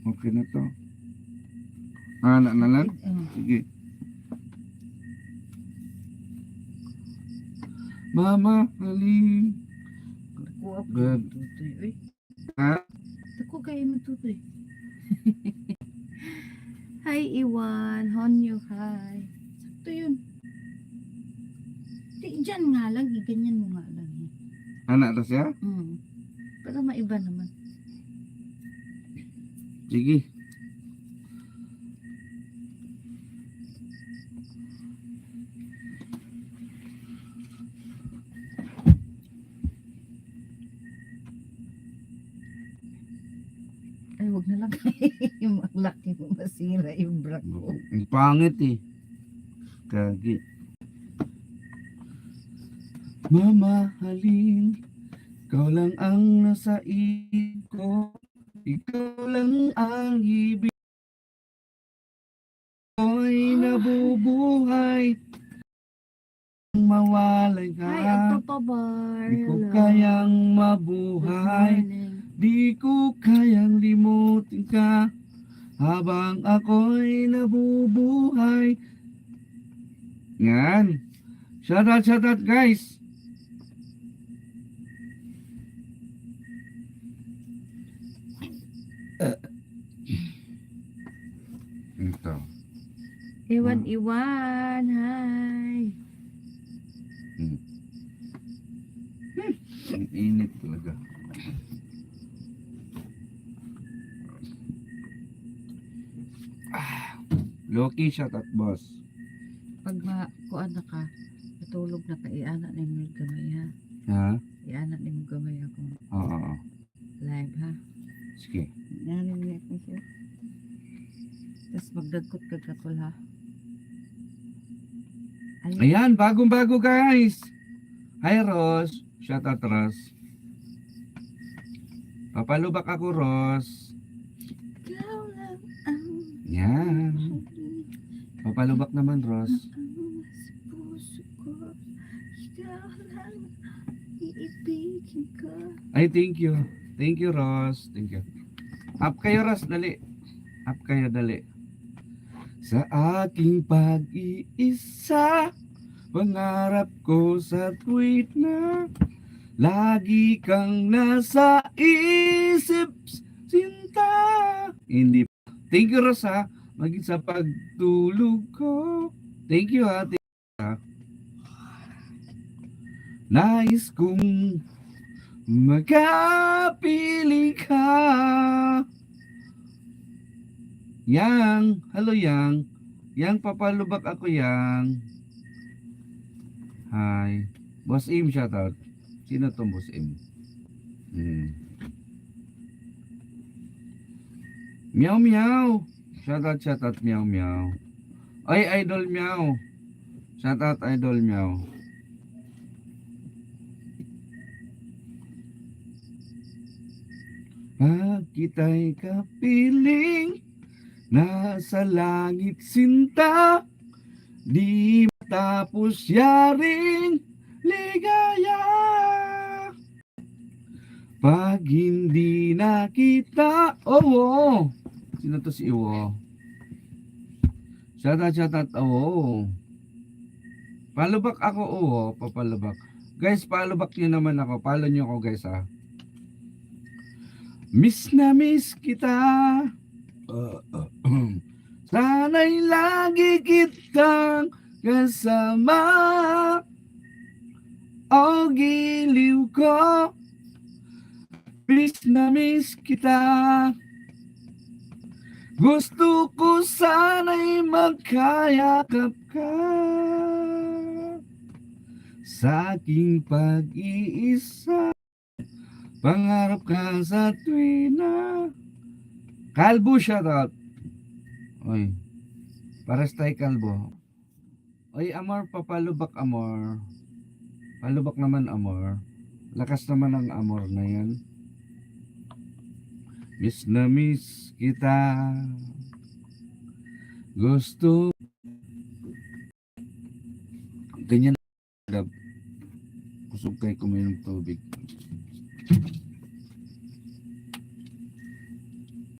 Okay na to. Anak na lang? Sige. Mama, halin. Kuha po Good. tutoy. Ha? Ako kayo mo tutoy. Hi, Iwan. Honyo, hi. Sakto yun. Di, dyan nga lang. Ganyan mo nga lang. Anak na siya? Para maiba naman. Sige. Ay, wag na lang. Yung laki mo masira yung bra ko. Ang pangit eh. Kagi. Mamahalin, ikaw lang ang nasa isip ko. Ikaw lang ang ibig ko'y nabubuhay. Mawalay ka. Hi, Agpapabar. Di ko kayang mabuhay. Di ko kayang limutin ka habang ako'y nabubuhay. Yan. Shout out guys. Ito. Iwan. Hi. Ang init talaga. Loki, shout out boss. Pag kuan na ka, natulog na ka, ianak na yung gamay ha. Ha? Ianak na yung gamay ako. Oo. Live ha. Sige. Narinig ko siya. Tapos magdagkot ka katol ha. Ayan, bagong-bago guys. Hi Ros. Shout out Ros. Papalubak ako Ros. Ikaw lang ang Yan. Papalubak naman Ros. puso ko. Ikaw lang iibigin ko. Ay, thank you. Thank you Ros. Thank you. Up kayo Ros, dali. Up kayo, dali. Sa aking pag-iisa, pangarap ko sa tuwid na lagi kang nasa isip, sinta. Hindi. Thank you Ros ha. Maging sa pagtulog ko. Thank you ha. Thank you, ha. Nais kong magkapili ka. Yang, hello Yang. Yang, papalubak ako Yang. Hi. Boss Im, shoutout. Sino tong Boss Im? Meow meow. Shoutout meow meow. Ay, idol meow. Shoutout idol meow. Bakit ay kapiling nasa langit sinta, di matapos yaring ligaya. Pag hindi nakita, oh. Sino to si Iwo? Shout out, oh. Palubak ako, oh. Papalubak. Guys, palubak nyo naman ako. Follow nyo ako guys, ha. Miss na miss kita. Sana'y lagi kitang kasama. O giliw ko, miss na miss kita. Gusto ko sana'y magkayakap ka sa aking pag-iisa. Pangarap ka sa tuwina. Kalbo, shoutout. Oy, pares tayo kalbo. Oy, Amor, papalubak Amor. Palubak naman Amor. Lakas naman ang Amor na yan. Miss na miss kita. Gusto. Ganyan. Kusog kayo kumain ng tubig.